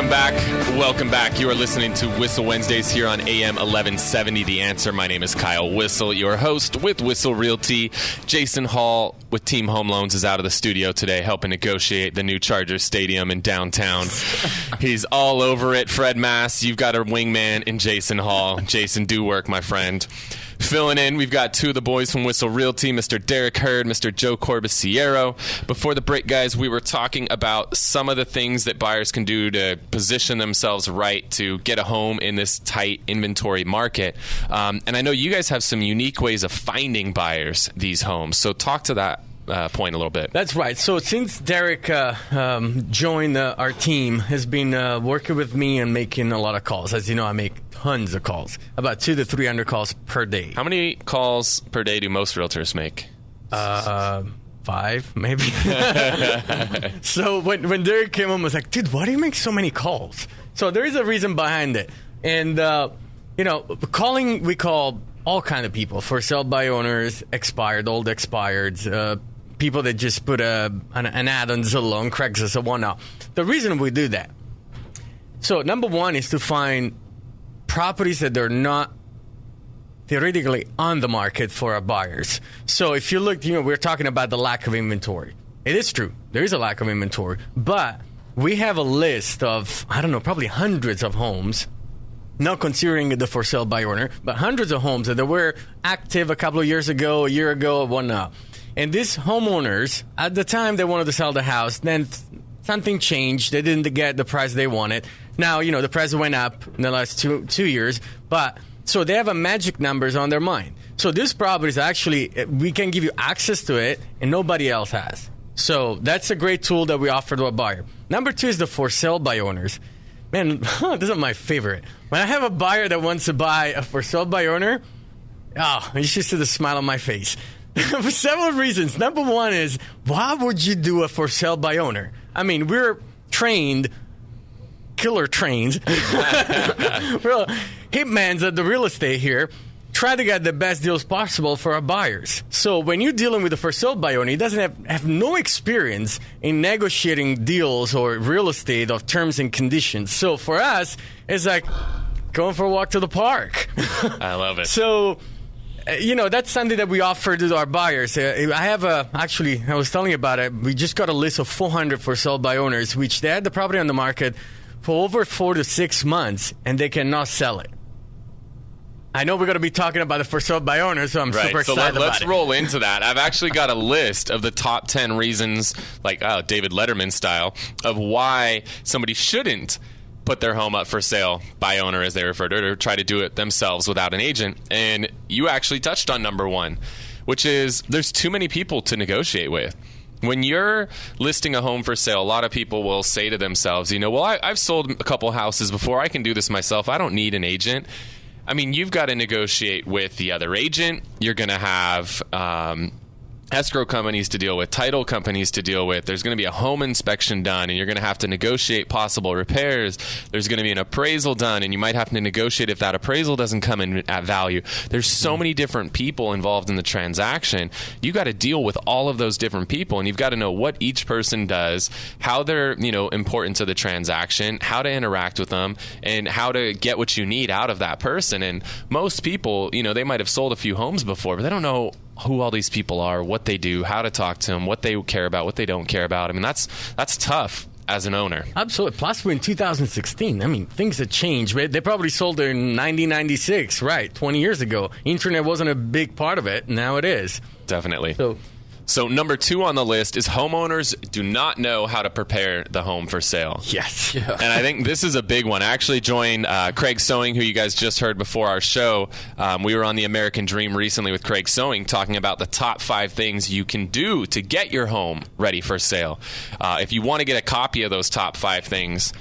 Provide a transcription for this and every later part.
Welcome back. Welcome back. You are listening to Whissel Wednesdays here on AM 1170. The Answer. My name is Kyle Whissel, your host with Whissel Realty. Jason Hall with Team Home Loans is out of the studio today helping negotiate the new Chargers Stadium in downtown. He's all over it. Fred Mass, you've got a wingman in Jason Hall. Jason, do work, my friend. Filling in, we've got two of the boys from Whissel Realty, Mr. Darrick Hurd, Mr. Joe Corbisiero. Before the break, guys, we were talking about some of the things that buyers can do to position themselves right to get a home in this tight inventory market. And I know you guys have some unique ways of finding buyers these homes. So talk to that point a little bit. That's right. So since Darrick joined our team, has been working with me and making a lot of calls. As you know, I make tons of calls, about 200 to 300 calls per day. How many calls per day do most realtors make? 5, maybe. So when Darrick came on, I was like, dude, why do you make so many calls? So there is a reason behind it. And, calling, we call all kind of people, for sale by owners, expired, old expireds, people that just put an ad on Zillow, on Craigslist, or whatnot. The reason we do that, so number one is to find properties that they're not theoretically on the market for our buyers. So if you look, we're talking about the lack of inventory. It is true. There is a lack of inventory. But we have a list of, probably hundreds of homes, not considering the for sale by owner, but hundreds of homes that were active a couple of years ago, a year ago, or whatnot. And these homeowners, at the time they wanted to sell the house, then something changed. They didn't get the price they wanted. Now, the price went up in the last two years, but so they have a magic numbers on their mind. So this property is actually, we can give you access to it, and nobody else has. So that's a great tool that we offer to a buyer. Number two is the for sale by owners. Man, this is my favorite. When I have a buyer that wants to buy a for sale by owner, you should see the smile on my face. For several reasons. Number one is, why would you do a for sale by owner? I mean, we're trained, killer trained, real hitmans at the real estate here, try to get the best deals possible for our buyers. So when you're dealing with a for sale by owner, he doesn't have no experience in negotiating deals or real estate of terms and conditions. So for us, it's like going for a walk to the park. I love it. So, that's something that we offer to our buyers. I was telling you about it. We just got a list of 400 for sale by owners, which they had the property on the market for over 4 to 6 months, and they cannot sell it. I know we're going to be talking about the for sale by owners, so I'm super excited about it. Let's roll into that. I've actually got a list of the top 10 reasons, like David Letterman style, of why somebody shouldn't put their home up for sale by owner, as they refer to it, or try to do it themselves without an agent. And you actually touched on number one, which is there's too many people to negotiate with. When you're listing a home for sale, a lot of people will say to themselves, I've sold a couple houses before. I can do this myself. I don't need an agent. I mean, you've got to negotiate with the other agent. You're going to have escrow companies to deal with, title companies to deal with. There's going to be a home inspection done, and you're going to have to negotiate possible repairs. There's going to be an appraisal done, and you might have to negotiate if that appraisal doesn't come in at value. There's so many different people involved in the transaction. You got to deal with all of those different people, and you've got to know what each person does, how they're, important to the transaction, how to interact with them, and how to get what you need out of that person. And most people, they might have sold a few homes before, but they don't know who all these people are, what they do, how to talk to them, what they care about, what they don't care about. I mean, that's tough as an owner. Absolutely. Plus, we're in 2016. I mean, things have changed. They probably sold it in 1996, right, 20 years ago. Internet wasn't a big part of it. Now it is. Definitely. So number 2 on the list is homeowners do not know how to prepare the home for sale. Yes. Yeah. And I think this is a big one. I actually joined Craig Sewing, who you guys just heard before our show. We were on the American Dream recently with Craig Sewing talking about the top 5 things you can do to get your home ready for sale. If you want to get a copy of those top 5 things,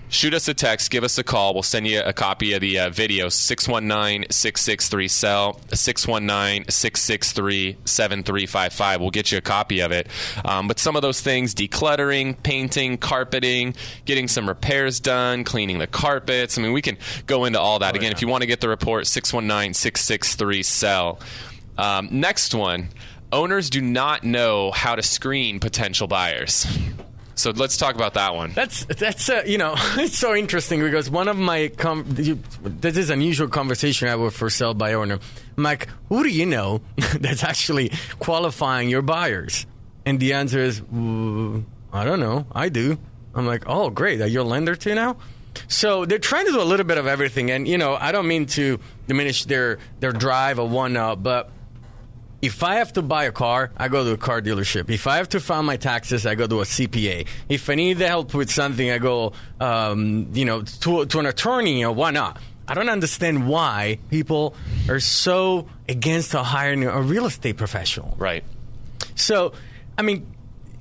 shoot us a text, give us a call. We'll send you a copy of the video, 619-663-SELL, 619-663-7355. We'll get you a copy of it. But some of those things, decluttering, painting, carpeting, getting some repairs done, cleaning the carpets. I mean, we can go into all that. Again, if you want to get the report, 619-663-SELL. Next one, owners do not know how to screen potential buyers. So let's talk about that one. That's it's so interesting because one of my this is an unusual conversation I have with for sale by owner. I'm like, who do you know that's actually qualifying your buyers? And the answer is, I don't know. I do. I'm like, oh, great. Are you a lender too now? So they're trying to do a little bit of everything. And, I don't mean to diminish their drive or whatnot, but if I have to buy a car, I go to a car dealership. If I have to file my taxes, I go to a CPA. If I need help with something, I go, to an attorney or whatnot. I don't understand why people are so against hiring a real estate professional. Right. So, I mean,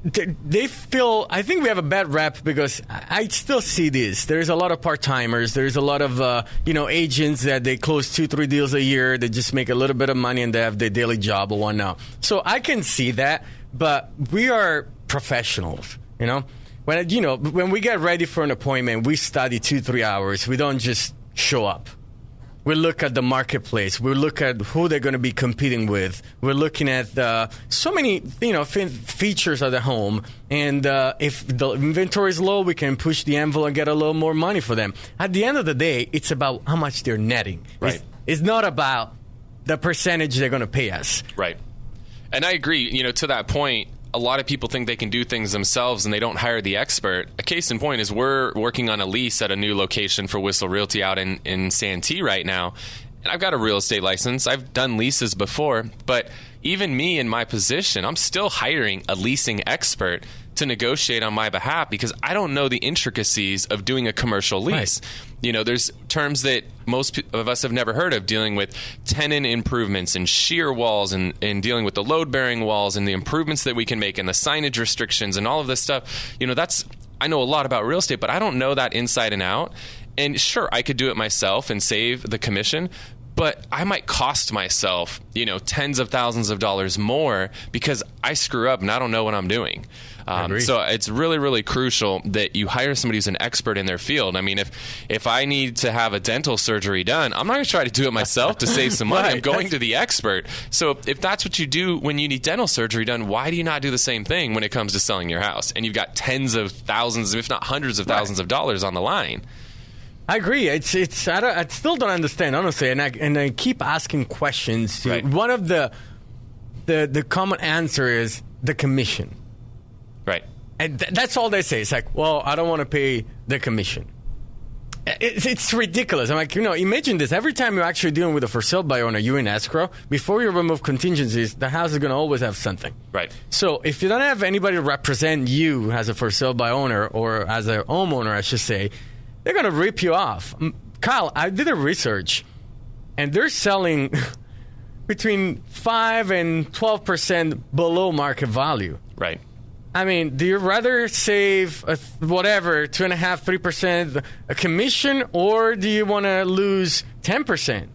they feel, I think we have a bad rep because I still see this. There's a lot of part-timers. There's a lot of, agents that they close 2-3 deals a year. They just make a little bit of money and they have their daily job or whatnot. So I can see that, but we are professionals, When we get ready for an appointment, we study 2-3 hours. We don't just show up. We look at the marketplace. We look at who they're going to be competing with. We're looking at so many, features of the home. And if the inventory is low, we can push the envelope and get a little more money for them. At the end of the day, it's about how much they're netting. Right. It's not about the percentage they're going to pay us. Right. And I agree. To that point, a lot of people think they can do things themselves and they don't hire the expert. A case in point is we're working on a lease at a new location for Whissel Realty out in Santee right now. And I've got a real estate license. I've done leases before. But even me in my position, I'm still hiring a leasing expert to negotiate on my behalf because I don't know the intricacies of doing a commercial lease. Right. There's terms that most of us have never heard of, dealing with tenant improvements and shear walls and dealing with the load-bearing walls and the improvements that we can make and the signage restrictions and all of this stuff. I know a lot about real estate, but I don't know that inside and out. And sure, I could do it myself and save the commission, but I might cost myself, tens of thousands of dollars more because I screw up and I don't know what I'm doing. So it's really, really crucial that you hire somebody who's an expert in their field. I mean, if I need to have a dental surgery done, I'm not going to try to do it myself to save some money. Right. I'm going to the expert. So if that's what you do when you need dental surgery done, why do you not do the same thing when it comes to selling your house? And you've got tens of thousands, if not hundreds of thousands of dollars on the line. I agree. I still don't understand, honestly, and I keep asking questions. Right. One of the common answer is the commission. Right. And that's all they say. It's like, well, I don't want to pay the commission. It's ridiculous. I'm like, imagine this. Every time you're actually dealing with a for sale by owner, you're in escrow. Before you remove contingencies, the house is going to always have something. Right. So if you don't have anybody to represent you as a for sale by owner or as a homeowner, I should say, they're going to rip you off. Kyle, I did a research, and they're selling between 5 and 12% below market value. Right. I mean, do you rather save 2.5%, 3% a commission, or do you want to lose 10%?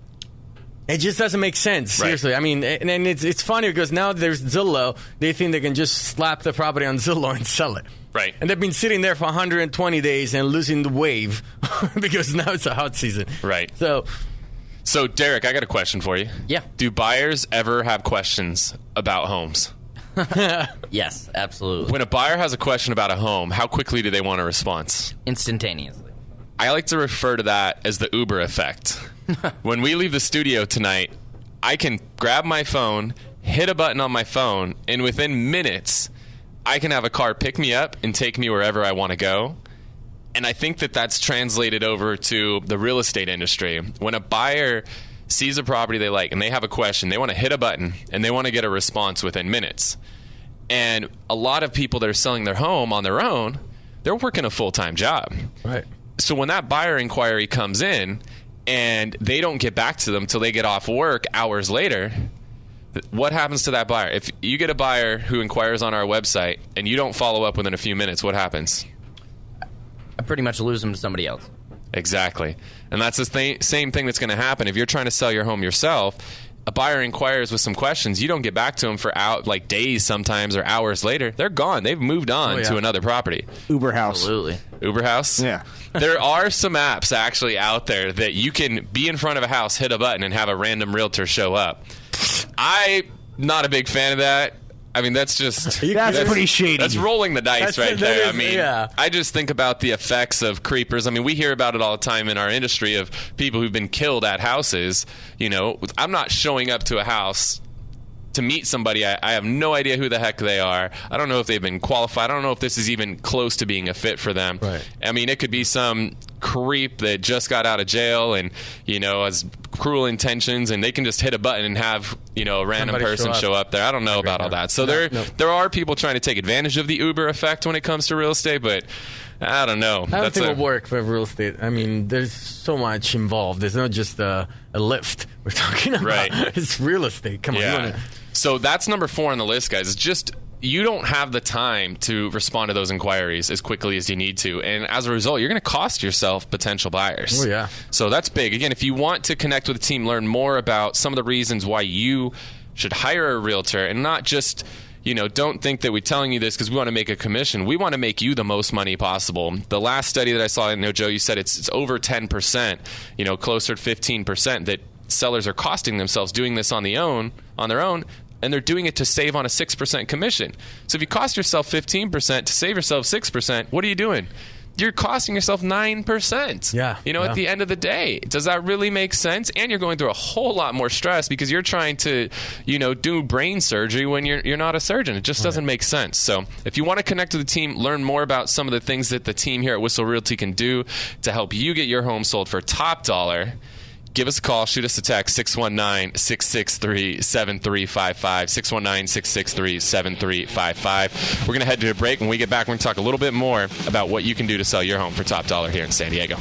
It just doesn't make sense, seriously. Right. I mean, and it's funny because now there's Zillow. They think they can just slap the property on Zillow and sell it. Right. And they've been sitting there for 120 days and losing the wave because now it's a hot season. Right. So, Darrick, I got a question for you. Yeah. Do buyers ever have questions about homes? Yes, absolutely. When a buyer has a question about a home, how quickly do they want a response? Instantaneously. I like to refer to that as the Uber effect. When we leave the studio tonight, I can grab my phone, hit a button on my phone, and within minutes, I can have a car pick me up and take me wherever I want to go. And I think that that's translated over to the real estate industry. When a buyer sees a property they like and they have a question, they want to hit a button and they want to get a response within minutes. And a lot of people that are selling their home on their own, they're working a full-time job. Right. So when that buyer inquiry comes in and they don't get back to them till they get off work hours later, what happens to that buyer? If you get a buyer who inquires on our website and you don't follow up within a few minutes, what happens? I pretty much lose them to somebody else. Exactly. And that's the same thing that's going to happen. If you're trying to sell your home yourself, a buyer inquires with some questions, you don't get back to them for days sometimes or hours later. They're gone. They've moved on to another property. Uber House. Absolutely. Uber House? Yeah. There are some apps actually out there that you can be in front of a house, hit a button, and have a random realtor show up. I'm not a big fan of that. I mean, that's just That's pretty shady. That's rolling the dice right that there. is- I mean, yeah. I just think about the effects of creepers. I mean, we hear about it all the time in our industry of people who've been killed at houses. You know, I'm not showing up to a house to meet somebody. I have no idea who the heck they are. I don't know if they've been qualified. I don't know if this is even close to being a fit for them. Right. I mean, it could be some creep that just got out of jail and, you know, has cruel intentions, and they can just hit a button and have, you know, a random Somebody person show up there. I don't know about all that. So No. there are people trying to take advantage of the Uber effect when it comes to real estate, but I don't know. I don't think it will work for real estate. I mean, there's so much involved. There's not just a lift we're talking about. Right. It's real estate. Come on. You Yeah. wanna- So that's number 4 on the list, guys. It's just you don't have the time to respond to those inquiries as quickly as you need to. And as a result, you're going to cost yourself potential buyers. Oh, yeah. So that's big. Again, if you want to connect with the team, learn more about some of the reasons why you should hire a realtor, and not just, you know, don't think that we're telling you this because we want to make a commission. We want to make you the most money possible. The last study that I saw, I know, Joe, you said it's over 10%, you know, closer to 15%, that sellers are costing themselves doing this on their own, and they're doing it to save on a 6% commission. So if you cost yourself 15% to save yourself 6%, what are you doing? You're costing yourself 9%. Yeah, You know, yeah. at the end of the day, does that really make sense? And you're going through a whole lot more stress because you're trying to, you know, do brain surgery when you're not a surgeon. It just doesn't make sense. So if you want to connect with the team, learn more about some of the things that the team here at Whissel Realty can do to help you get your home sold for top dollar, give us a call, shoot us a text, 619-663-7355, 619-663-7355. We're going to head to a break. When we get back, we're going to talk a little bit more about what you can do to sell your home for top dollar here in San Diego.